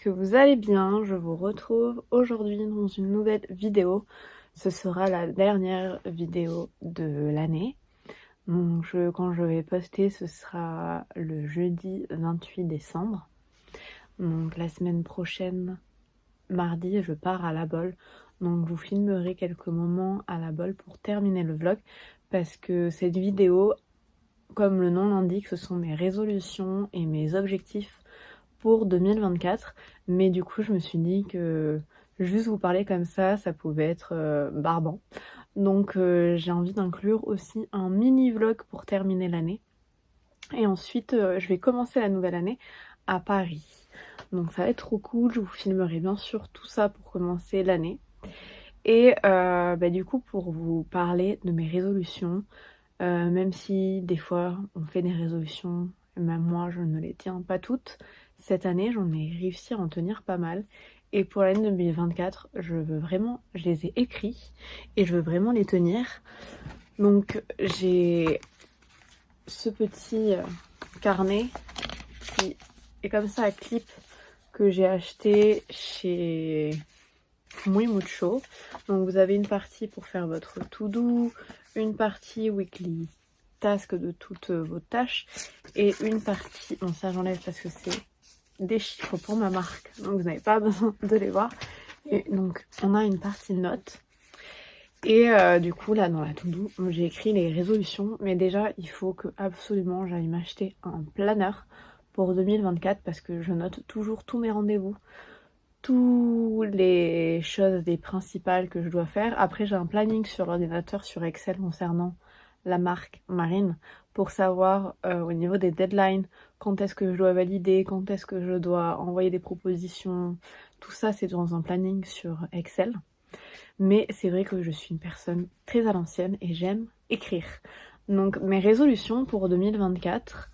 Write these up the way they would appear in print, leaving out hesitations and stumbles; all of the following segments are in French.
que vous allez bien. Je vous retrouve aujourd'hui dans une nouvelle vidéo. Ce sera la dernière vidéo de l'année. Donc quand je vais poster, ce sera le jeudi 28 décembre. Donc la semaine prochaine, mardi, je pars à La Baule. Donc je vous filmerai quelques moments à La Baule pour terminer le vlog. Parce que cette vidéo, comme le nom l'indique, ce sont mes résolutions et mes objectifs pour 2024, mais du coup je me suis dit que juste vous parler comme ça pouvait être barbant. Donc j'ai envie d'inclure aussi un mini vlog pour terminer l'année. Et ensuite je vais commencer la nouvelle année à Paris. Donc ça va être trop cool, je vous filmerai bien sûr tout ça pour commencer l'année. Et du coup pour vous parler de mes résolutions, même si des fois on fait des résolutions, même moi je ne les tiens pas toutes, cette année j'en ai réussi à en tenir pas mal. Et pour l'année 2024, je les ai écrits et je veux vraiment les tenir. Donc j'ai ce petit carnet qui est comme ça à clip que j'ai acheté chez Muy Mucho. Donc vous avez une partie pour faire votre to-do, une partie weekly task de toutes vos tâches et une partie, bon ça j'enlève parce que c'est des chiffres pour ma marque, donc vous n'avez pas besoin de les voir. Et donc on a une partie notes et du coup là dans la to-do j'ai écrit les résolutions, mais déjà il faut que absolument j'aille m'acheter un planner pour 2024 parce que je note toujours tous mes rendez-vous, toutes les choses des principales que je dois faire. Après j'ai un planning sur l'ordinateur, sur Excel, concernant la marque Marine, pour savoir au niveau des deadlines, quand est-ce que je dois valider, quand est-ce que je dois envoyer des propositions. Tout ça c'est dans un planning sur Excel. Mais c'est vrai que je suis une personne très à l'ancienne et j'aime écrire. Donc mes résolutions pour 2024,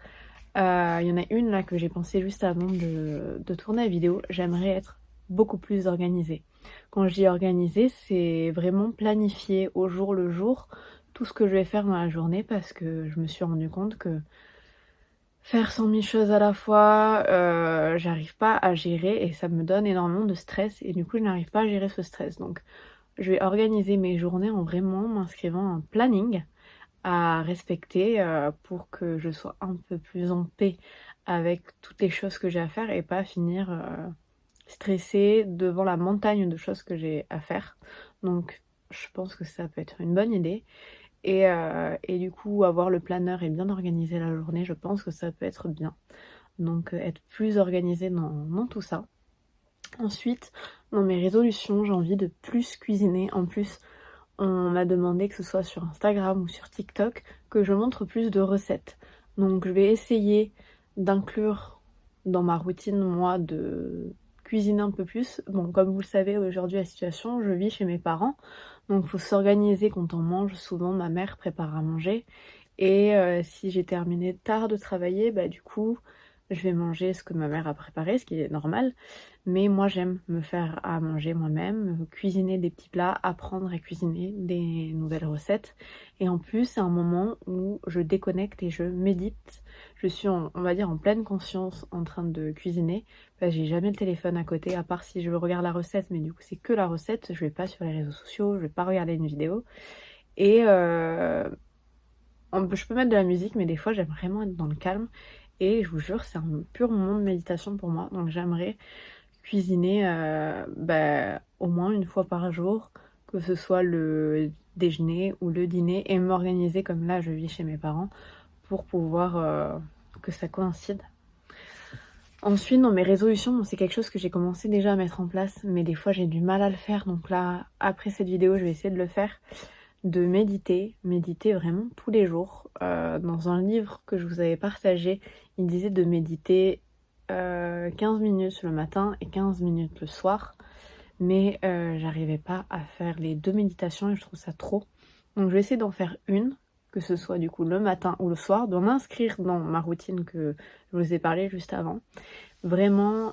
il y en a une là que j'ai pensé juste avant de tourner la vidéo. J'aimerais être beaucoup plus organisée. Quand je dis organisée, c'est vraiment planifier au jour le jour tout ce que je vais faire dans la journée, parce que je me suis rendu compte que faire 100 000 choses à la fois, j'arrive pas à gérer et ça me donne énormément de stress et du coup je n'arrive pas à gérer ce stress. Donc je vais organiser mes journées en vraiment m'inscrivant un planning à respecter pour que je sois un peu plus en paix avec toutes les choses que j'ai à faire et pas finir stressée devant la montagne de choses que j'ai à faire. Donc je pense que ça peut être une bonne idée. Et du coup avoir le planeur et bien organiser la journée, je pense que ça peut être bien. Donc être plus organisée dans tout ça. Ensuite, dans mes résolutions, j'ai envie de plus cuisiner. En plus, on m'a demandé, que ce soit sur Instagram ou sur TikTok, que je montre plus de recettes. Donc je vais essayer d'inclure dans ma routine, moi, de cuisiner un peu plus. Bon, comme vous le savez, aujourd'hui la situation, je vis chez mes parents, donc il faut s'organiser quand on mange. Souvent ma mère prépare à manger et si j'ai terminé tard de travailler, du coup je vais manger ce que ma mère a préparé, ce qui est normal. Mais moi j'aime me faire à manger moi-même, cuisiner des petits plats, apprendre à cuisiner des nouvelles recettes. Et en plus c'est un moment où je déconnecte et je médite. Je suis on va dire en pleine conscience en train de cuisiner. J'ai jamais le téléphone à côté, à part si je regarde la recette, mais du coup c'est que la recette, je vais pas sur les réseaux sociaux, je vais pas regarder une vidéo. Et je peux mettre de la musique, mais des fois j'aime vraiment être dans le calme. Et je vous jure, c'est un pur moment de méditation pour moi. Donc j'aimerais cuisiner au moins une fois par jour, que ce soit le déjeuner ou le dîner, et m'organiser comme là je vis chez mes parents pour pouvoir que ça coïncide. Ensuite, dans mes résolutions, c'est quelque chose que j'ai commencé déjà à mettre en place, mais des fois j'ai du mal à le faire. Donc là, après cette vidéo, je vais essayer de le faire, de méditer vraiment tous les jours. Dans un livre que je vous avais partagé, il disait de méditer 15 minutes le matin et 15 minutes le soir, mais j'arrivais pas à faire les deux méditations et je trouve ça trop. Donc je vais essayer d'en faire une, que ce soit du coup le matin ou le soir, d'en inscrire dans ma routine que je vous ai parlé juste avant. Vraiment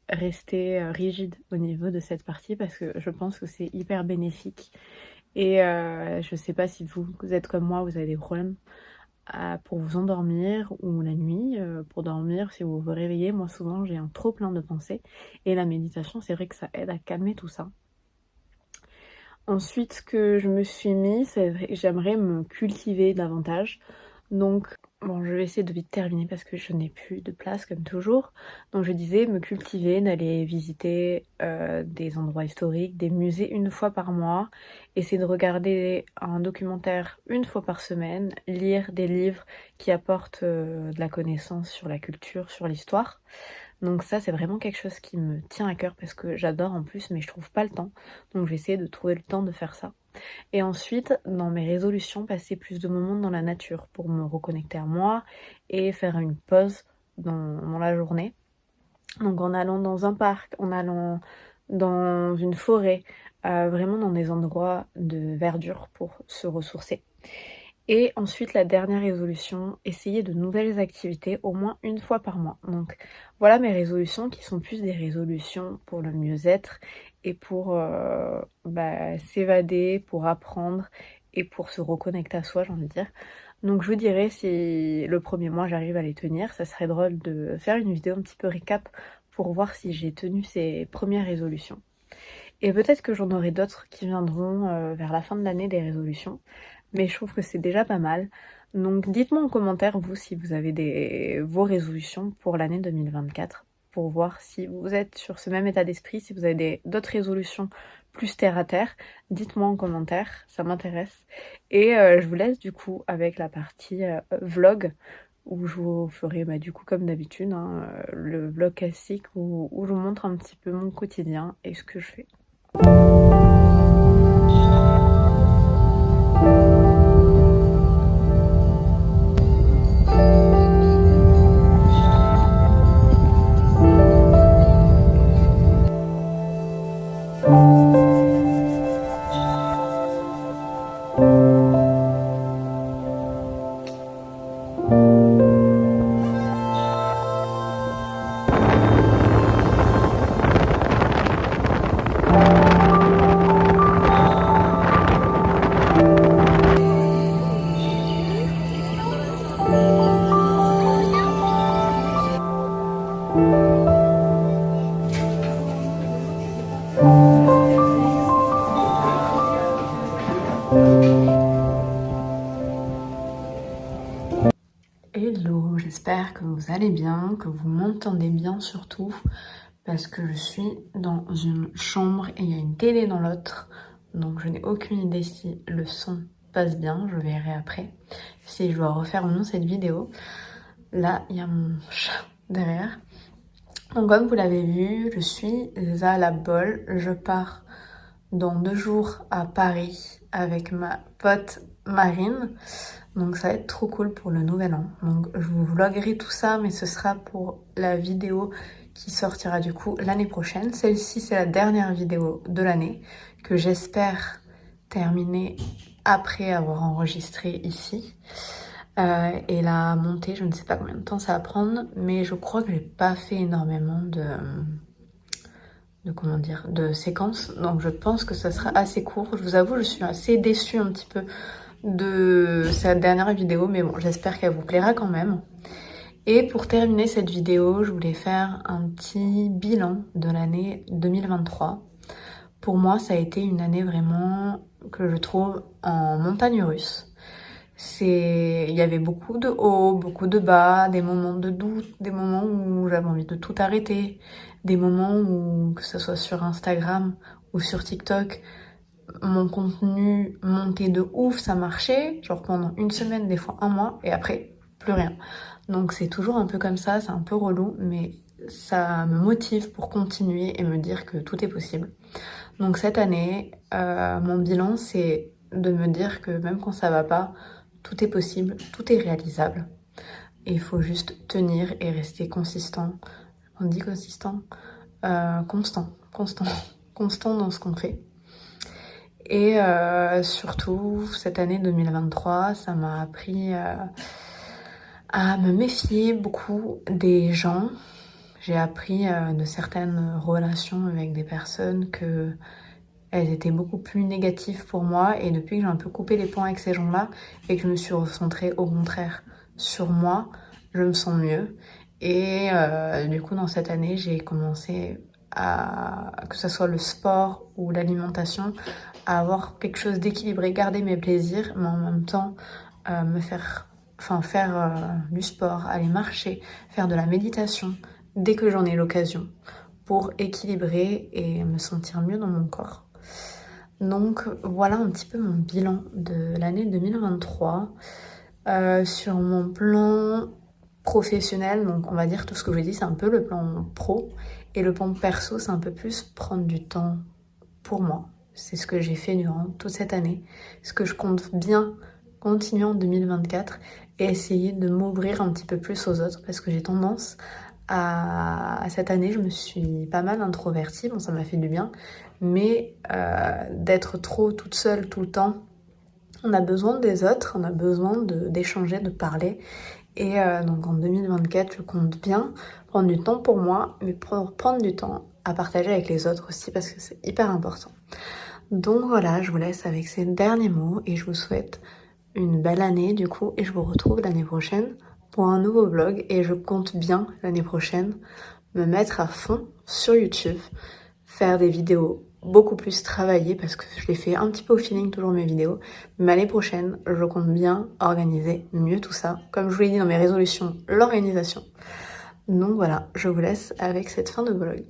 rester rigide au niveau de cette partie, parce que je pense que c'est hyper bénéfique. Et je sais pas si vous êtes comme moi, vous avez des problèmes pour vous endormir ou la nuit, pour dormir, si vous vous réveillez. Moi souvent j'ai un trop plein de pensées et la méditation c'est vrai que ça aide à calmer tout ça. Ensuite, ce que je me suis mis, c'est vrai, j'aimerais me cultiver davantage. Donc, bon, je vais essayer de vite terminer parce que je n'ai plus de place comme toujours. Donc, je disais me cultiver, d'aller visiter des endroits historiques, des musées une fois par mois, essayer de regarder un documentaire une fois par semaine, lire des livres qui apportent de la connaissance sur la culture, sur l'histoire. Donc ça, c'est vraiment quelque chose qui me tient à cœur parce que j'adore en plus, mais je trouve pas le temps. Donc je vais essayer de trouver le temps de faire ça. Et ensuite, dans mes résolutions, passer plus de moments dans la nature pour me reconnecter à moi et faire une pause dans la journée. Donc en allant dans un parc, en allant dans une forêt, vraiment dans des endroits de verdure pour se ressourcer. Et ensuite, la dernière résolution, essayer de nouvelles activités au moins une fois par mois. Donc voilà mes résolutions qui sont plus des résolutions pour le mieux-être et pour s'évader, pour apprendre et pour se reconnecter à soi, j'ai envie de dire. Donc je vous dirais si le premier mois j'arrive à les tenir, ça serait drôle de faire une vidéo un petit peu récap pour voir si j'ai tenu ces premières résolutions. Et peut-être que j'en aurai d'autres qui viendront vers la fin de l'année, des résolutions. Mais je trouve que c'est déjà pas mal. Donc dites-moi en commentaire, vous, si vous avez vos résolutions pour l'année 2024, pour voir si vous êtes sur ce même état d'esprit, si vous avez d'autres résolutions plus terre à terre. Dites-moi en commentaire, ça m'intéresse. Et je vous laisse du coup avec la partie vlog, où je vous ferai du coup comme d'habitude, hein, le vlog classique où je vous montre un petit peu mon quotidien et ce que je fais. Hello, j'espère que vous allez bien, que vous m'entendez bien surtout, parce que je suis dans une chambre et il y a une télé dans l'autre, donc je n'ai aucune idée si le son passe bien, je verrai après, si je dois refaire ou non cette vidéo. Là, il y a mon chat derrière. Donc comme vous l'avez vu, je suis à la bolle, je pars dans 2 jours à Paris avec ma pote Marine. Donc ça va être trop cool pour le nouvel an. Donc je vous vloguerai tout ça, mais ce sera pour la vidéo qui sortira du coup l'année prochaine. Celle-ci, c'est la dernière vidéo de l'année que j'espère terminer après avoir enregistré ici. Et la montée, je ne sais pas combien de temps ça va prendre, mais je crois que j'ai pas fait énormément de séquences. Donc je pense que ça sera assez court. Je vous avoue, je suis assez déçue un petit peu de cette dernière vidéo, mais bon, j'espère qu'elle vous plaira quand même. Et pour terminer cette vidéo, je voulais faire un petit bilan de l'année 2023. Pour moi, ça a été une année vraiment que je trouve en montagne russe. Il y avait beaucoup de hauts, beaucoup de bas, des moments de doute, des moments où j'avais envie de tout arrêter, des moments où, que ce soit sur Instagram ou sur TikTok, mon contenu montait de ouf, ça marchait, genre pendant une semaine, des fois un mois, et après, plus rien. Donc c'est toujours un peu comme ça, c'est un peu relou, mais ça me motive pour continuer et me dire que tout est possible. Donc cette année, mon bilan, c'est de me dire que même quand ça va pas, tout est possible, tout est réalisable. Et il faut juste tenir et rester consistant. On dit consistant, constant dans ce qu'on fait. Et surtout, cette année 2023, ça m'a appris à me méfier beaucoup des gens. J'ai appris de certaines relations avec des personnes que elles étaient beaucoup plus négatives pour moi. Et depuis que j'ai un peu coupé les ponts avec ces gens-là et que je me suis recentrée au contraire sur moi, je me sens mieux. Et du coup, dans cette année, j'ai commencé à, que ce soit le sport ou l'alimentation, à avoir quelque chose d'équilibré, garder mes plaisirs, mais en même temps faire du sport, aller marcher, faire de la méditation dès que j'en ai l'occasion pour équilibrer et me sentir mieux dans mon corps. Donc voilà un petit peu mon bilan de l'année 2023. Sur mon plan professionnel, donc on va dire tout ce que j'ai dit, c'est un peu le plan pro. Et le plan perso, c'est un peu plus prendre du temps pour moi. C'est ce que j'ai fait durant toute cette année. Ce que je compte bien continuer en 2024 et essayer de m'ouvrir un petit peu plus aux autres parce que j'ai tendance à cette année, je me suis pas mal introvertie, bon ça m'a fait du bien, mais d'être trop toute seule tout le temps, on a besoin des autres, on a besoin d'échanger, de parler. Et donc en 2024, je compte bien prendre du temps pour moi, mais prendre du temps à partager avec les autres aussi parce que c'est hyper important. Donc voilà, je vous laisse avec ces derniers mots et je vous souhaite une belle année du coup et je vous retrouve l'année prochaine pour un nouveau vlog et je compte bien l'année prochaine me mettre à fond sur YouTube, faire des vidéos beaucoup plus travaillées parce que je les fais un petit peu au feeling toujours mes vidéos, mais l'année prochaine je compte bien organiser mieux tout ça, comme je vous l'ai dit dans mes résolutions, l'organisation. Donc voilà, je vous laisse avec cette fin de vlog.